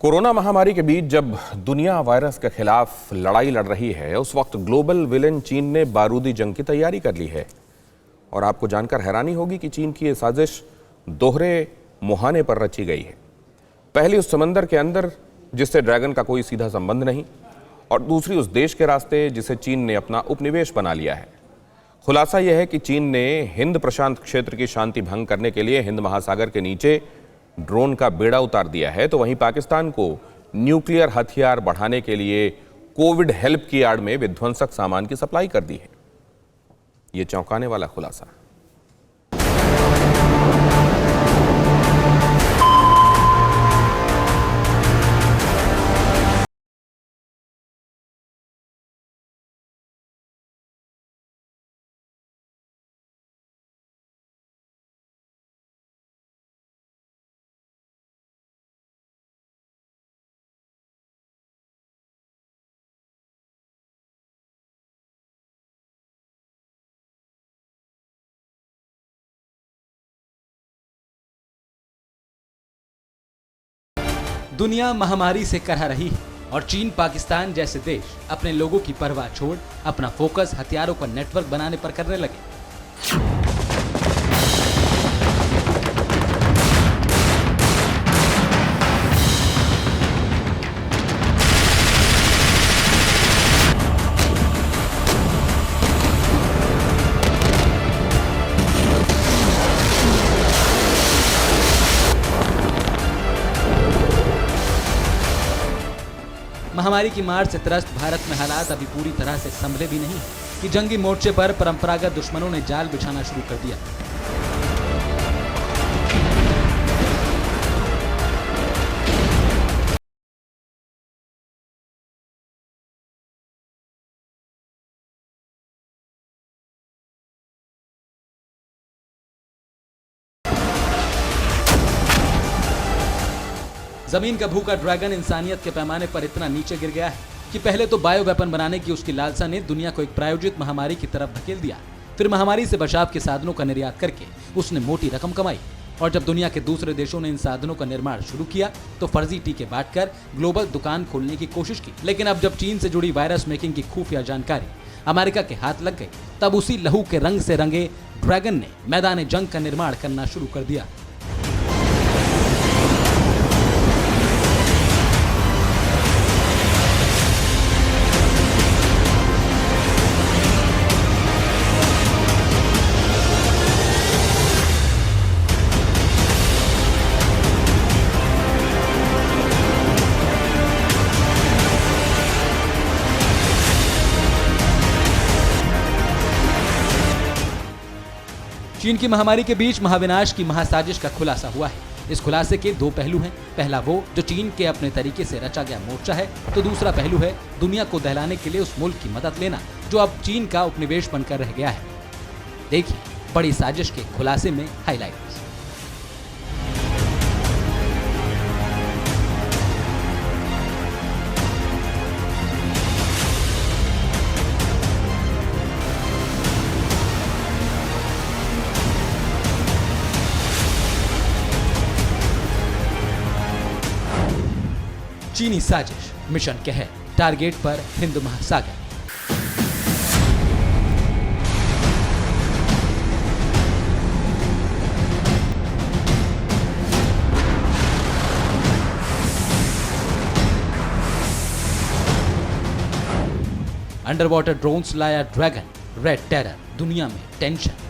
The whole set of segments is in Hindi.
कोरोना महामारी के बीच जब दुनिया वायरस के खिलाफ लड़ाई लड़ रही है, उस वक्त ग्लोबल विलेन चीन ने बारूदी जंग की तैयारी कर ली है। और आपको जानकर हैरानी होगी कि चीन की यह साजिश दोहरे मुहाने पर रची गई है। पहली उस समंदर के अंदर जिससे ड्रैगन का कोई सीधा संबंध नहीं, और दूसरी उस देश के रास्ते जिसे चीन ने अपना उपनिवेश बना लिया है। खुलासा यह है कि चीन ने हिंद प्रशांत क्षेत्र की शांति भंग करने के लिए हिंद महासागर के नीचे ड्रोन का बेड़ा उतार दिया है, तो वहीं पाकिस्तान को न्यूक्लियर हथियार बढ़ाने के लिए कोविड हेल्प की आड़ में विध्वंसक सामान की सप्लाई कर दी है। यह चौंकाने वाला खुलासा। दुनिया महामारी से करह रही है और चीन पाकिस्तान जैसे देश अपने लोगों की परवाह छोड़ अपना फोकस हथियारों का नेटवर्क बनाने पर करने लगे। महामारी की मार से त्रस्त भारत में हालात अभी पूरी तरह से संभले भी नहीं कि जंगी मोर्चे पर परंपरागत दुश्मनों ने जाल बिछाना शुरू कर दिया। जमीन का भूखा ड्रैगन इंसानियत के पैमाने पर इतना नीचे गिर गया है कि पहले तो बायो वेपन बनाने की उसकी लालसा ने दुनिया को एक प्रायोजित महामारी की तरफ धकेल दिया। फिर महामारी से बचाव के साधनों का निर्यात करके उसने मोटी रकम कमाई, और जब दुनिया के दूसरे देशों ने इन साधनों का निर्माण शुरू किया तो फर्जी टीके बांटकर ग्लोबल दुकान खोलने की कोशिश की। लेकिन अब जब चीन से जुड़ी वायरस मेकिंग की खुफिया जानकारी अमेरिका के हाथ लग गई, तब उसी लहू के रंग से रंगे ड्रैगन ने मैदान जंग का निर्माण करना शुरू कर दिया। चीन की महामारी के बीच महाविनाश की महासाजिश का खुलासा हुआ है। इस खुलासे के दो पहलू हैं। पहला वो जो चीन के अपने तरीके से रचा गया मोर्चा है, तो दूसरा पहलू है दुनिया को दहलाने के लिए उस मुल्क की मदद लेना जो अब चीन का उपनिवेश बनकर रह गया है। देखिए बड़ी साजिश के खुलासे में हाईलाइट्स। चीनी साजिश मिशन कहर, टारगेट पर हिंद महासागर। अंडर वाटर ड्रोन्स लाया ड्रैगन, रेड टेरर, दुनिया में टेंशन।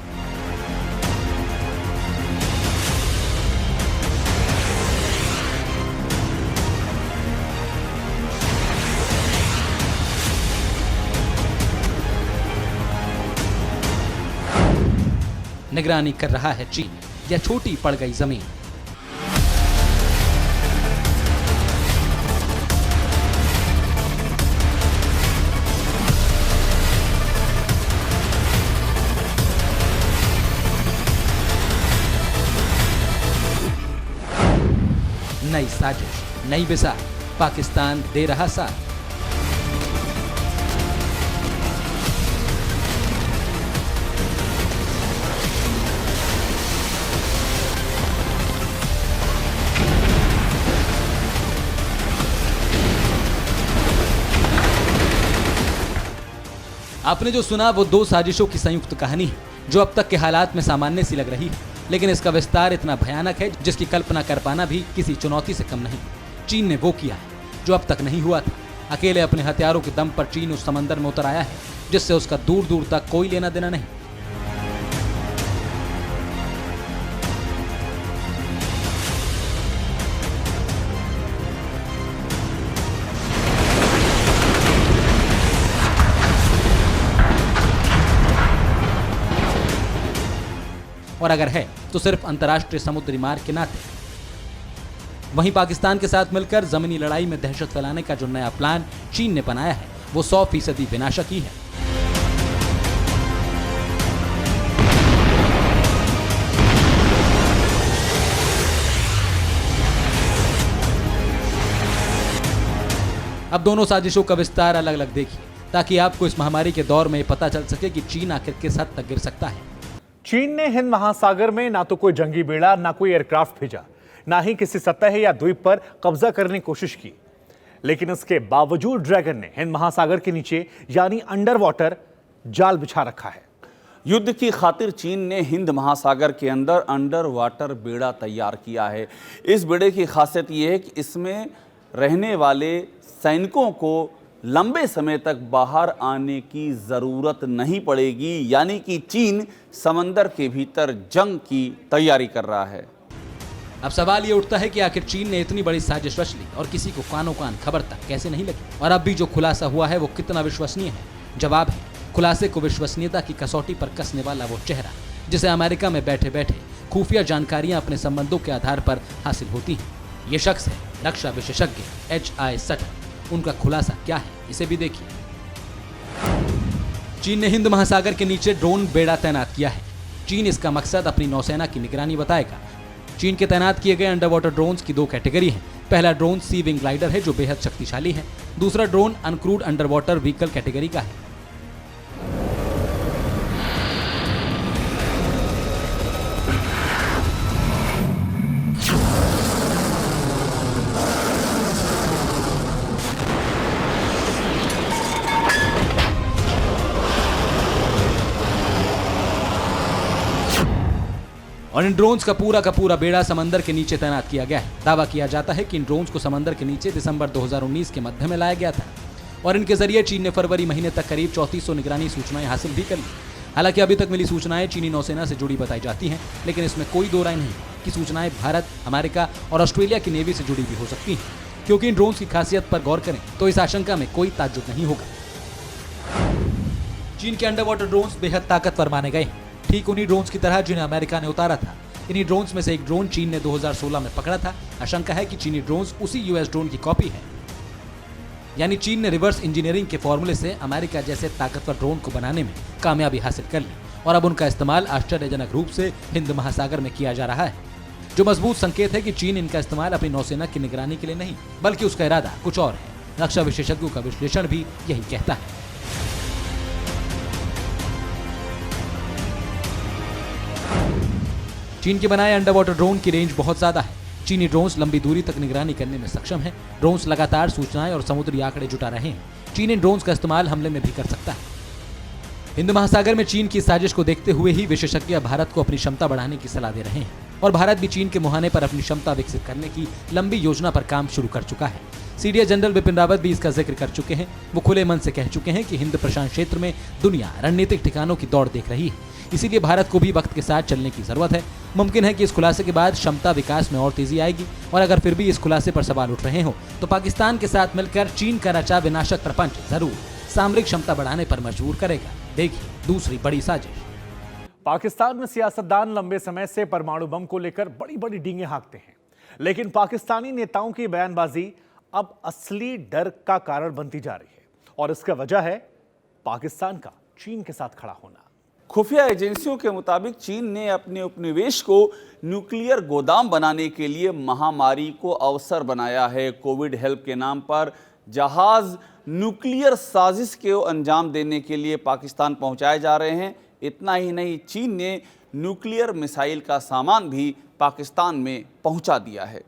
निगरानी कर रहा है चीन या छोटी पड़ गई जमीन। नई साजिश, नई बिसात, पाकिस्तान दे रहा साथ। आपने जो सुना वो दो साजिशों की संयुक्त कहानी है जो अब तक के हालात में सामान्य सी लग रही है, लेकिन इसका विस्तार इतना भयानक है जिसकी कल्पना कर पाना भी किसी चुनौती से कम नहीं। चीन ने वो किया है जो अब तक नहीं हुआ था। अकेले अपने हथियारों के दम पर चीन उस समंदर में उतर आया है जिससे उसका दूर दूर तक कोई लेना देना नहीं। और अगर है तो सिर्फ अंतर्राष्ट्रीय समुद्री मार्ग के नाते। वहीं पाकिस्तान के साथ मिलकर जमीनी लड़ाई में दहशत फैलाने का जो नया प्लान चीन ने बनाया है वो 100% विनाशक ही है। अब दोनों साजिशों का विस्तार अलग अलग देखिए ताकि आपको इस महामारी के दौर में पता चल सके कि चीन आखिर किस हद तक गिर सकता है। चीन ने हिंद महासागर में ना तो कोई जंगी बेड़ा, ना कोई एयरक्राफ्ट भेजा, ना ही किसी सतह या द्वीप पर कब्जा करने की कोशिश की। लेकिन इसके बावजूद ड्रैगन ने हिंद महासागर के नीचे यानी अंडर वाटर जाल बिछा रखा है। युद्ध की खातिर चीन ने हिंद महासागर के अंदर अंडर वाटर बेड़ा तैयार किया है। इस बेड़े की खासियत यह है कि इसमें रहने वाले सैनिकों को लंबे समय तक बाहर आने की ज़रूरत नहीं पड़ेगी, यानी कि चीन समंदर के भीतर जंग की तैयारी कर रहा है। अब सवाल ये उठता है कि आखिर चीन ने इतनी बड़ी साजिश रच ली और किसी को कानो कान खबर तक कैसे नहीं लगी, और अब भी जो खुलासा हुआ है वो कितना विश्वसनीय है। जवाब है खुलासे को विश्वसनीयता की कसौटी पर कसने वाला वो चेहरा जिसे अमेरिका में बैठे बैठे खुफिया जानकारियां अपने संबंधों के आधार पर हासिल होती हैं। ये शख्स है रक्षा विशेषज्ञ H.I. सटर। उनका खुलासा क्या है इसे भी देखिए। चीन ने हिंद महासागर के नीचे ड्रोन बेड़ा तैनात किया है। चीन इसका मकसद अपनी नौसेना की निगरानी बताएगा। चीन के तैनात किए गए अंडर वाटर ड्रोन्स की दो कैटेगरी हैं। पहला ड्रोन सी विंग ग्लाइडर है जो बेहद शक्तिशाली है। दूसरा drone uncrewed under water vehicle category का है। और इन ड्रोन्स का पूरा बेड़ा समंदर के नीचे तैनात किया गया है। दावा किया जाता है कि इन ड्रोन्स को समंदर के नीचे दिसंबर 2019 के मध्य में लाया गया था और इनके जरिए चीन ने फरवरी महीने तक करीब 3400 निगरानी सूचनाएं हासिल भी कर ली। हालांकि अभी तक मिली सूचनाएं चीनी नौसेना से जुड़ी बताई जाती हैं, लेकिन इसमें कोई दो राय नहीं कि सूचनाएं भारत, अमेरिका और ऑस्ट्रेलिया की नेवी से जुड़ी भी हो सकती हैं। क्योंकि इन ड्रोन्स की खासियत पर गौर करें तो इस आशंका में कोई ताज्जुब नहीं होगा। चीन के अंडर वाटर ड्रोन्स बेहद ताकतवर माने गए हैं, ठीक उन्हीं ड्रोन्स की तरह जिन्हें अमेरिका ने उतारा था। इन्हीं ड्रोन्स में से एक ड्रोन चीन ने 2016 में पकड़ा था। आशंका है कि चीनी ड्रोन्स उसी यूएस ड्रोन की कॉपी है, यानी चीन ने रिवर्स इंजीनियरिंग के फॉर्मूले से अमेरिका जैसे ताकतवर ड्रोन को बनाने में कामयाबी हासिल कर ली और अब उनका इस्तेमाल आश्चर्यजनक रूप से हिंद महासागर में किया जा रहा है, जो मजबूत संकेत है कि चीन इनका इस्तेमाल अपनी नौसेना की निगरानी के लिए नहीं बल्कि उसका इरादा कुछ और है। रक्षा विशेषज्ञों का विश्लेषण भी यही कहता है। चीन के बनाए अंडर वाटर ड्रोन की रेंज बहुत ज्यादा है। चीनी ड्रोन्स लंबी दूरी तक निगरानी करने में सक्षम हैं। ड्रोन्स लगातार सूचनाएं और समुद्री आंकड़े जुटा रहे हैं। चीन इन ड्रोन्स का इस्तेमाल हमले में भी कर सकता है। हिंद महासागर में चीन की साजिश को देखते हुए ही विशेषज्ञ भारत को अपनी क्षमता बढ़ाने की सलाह दे रहे हैं और भारत भी चीन के मुहाने पर अपनी क्षमता विकसित करने की लंबी योजना पर काम शुरू कर चुका है। सीडीएस जनरल बिपिन रावत भी इसका जिक्र कर चुके हैं। वो खुले मन से कह चुके हैं कि हिंद प्रशांत क्षेत्र में दुनिया रणनीतिक ठिकानों की दौड़ देख रही है, इसीलिए भारत को भी वक्त के साथ चलने की जरूरत है। मुमकिन है कि इस खुलासे के बाद क्षमता विकास में और तेजी आएगी और अगर फिर भी इस खुलासे पर सवाल उठ रहे हो तो पाकिस्तान के साथ मिलकर चीन का रचा विनाशक प्रपंच जरूर सामरिक क्षमता बढ़ाने पर मजबूर करेगा। देखिए दूसरी बड़ी साजिश। पाकिस्तान में सियासतदान लंबे समय से परमाणु बम को लेकर बड़ी बड़ी डींगे हाँकते हैं, लेकिन पाकिस्तानी नेताओं की बयानबाजी अब असली डर का कारण बनती जा रही है और इसका वजह है पाकिस्तान का चीन के साथ खड़ा होना। खुफिया एजेंसियों के मुताबिक चीन ने अपने उपनिवेश को न्यूक्लियर गोदाम बनाने के लिए महामारी को अवसर बनाया है। कोविड हेल्प के नाम पर जहाज न्यूक्लियर साजिश के अंजाम देने के लिए पाकिस्तान पहुंचाए जा रहे हैं। इतना ही नहीं, चीन ने न्यूक्लियर मिसाइल का सामान भी पाकिस्तान में पहुंचा दिया है।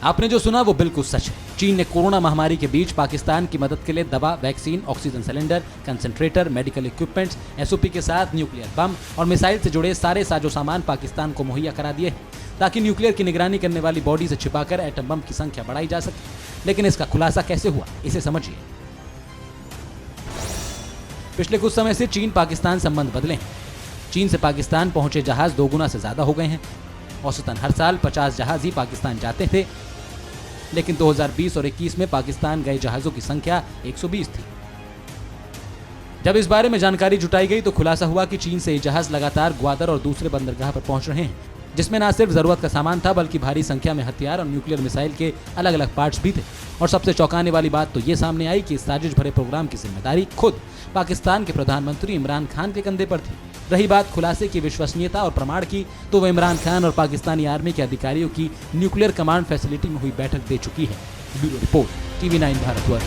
आपने जो सुना वो बिल्कुल सच है। चीन ने कोरोना महामारी के बीच पाकिस्तान की मदद के लिए दवा, vaccine, oxygen cylinder, concentrator, medical equipments, SOP के साथ न्यूक्लियर बम और मिसाइल से जुड़े सारे साजो सामान पाकिस्तान को मुहैया करा दिए हैं ताकि न्यूक्लियर की निगरानी करने वाली बॉडी से छिपाकर एटम बम की संख्या बढ़ाई जा सके। लेकिन इसका खुलासा कैसे हुआ, इसे समझिए। पिछले कुछ समय से चीन पाकिस्तान संबंध बदले हैं। चीन से पाकिस्तान पहुंचे जहाज 2 गुना से ज्यादा हो गए हैं। औसतन हर साल 50 जहाज ही पाकिस्तान जाते थे, लेकिन 2020 और 21 में पाकिस्तान गए जहाजों की संख्या 120 थी। जब इस बारे में जानकारी जुटाई गई तो खुलासा हुआ कि चीन से ये जहाज लगातार ग्वादर और दूसरे बंदरगाह पर पहुंच रहे हैं, जिसमें न सिर्फ जरूरत का सामान था बल्कि भारी संख्या में हथियार और न्यूक्लियर मिसाइल के अलग अलग पार्ट्स भी थे। और सबसे चौंकाने वाली बात तो ये सामने आई कि इस साजिश भरे प्रोग्राम की जिम्मेदारी खुद पाकिस्तान के प्रधानमंत्री इमरान खान के कंधे पर थी। रही बात खुलासे की विश्वसनीयता और प्रमाण की, तो वह इमरान खान और पाकिस्तानी आर्मी के अधिकारियों की न्यूक्लियर कमांड फैसिलिटी में हुई बैठक दे चुकी है। Bureau report, TV9 Bharatvarsh.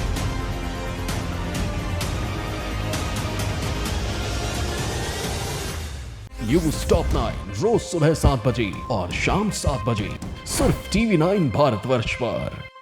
News top 9 रोज सुबह 7 बजे और शाम 7 बजे सिर्फ TV9 भारतवर्ष पर।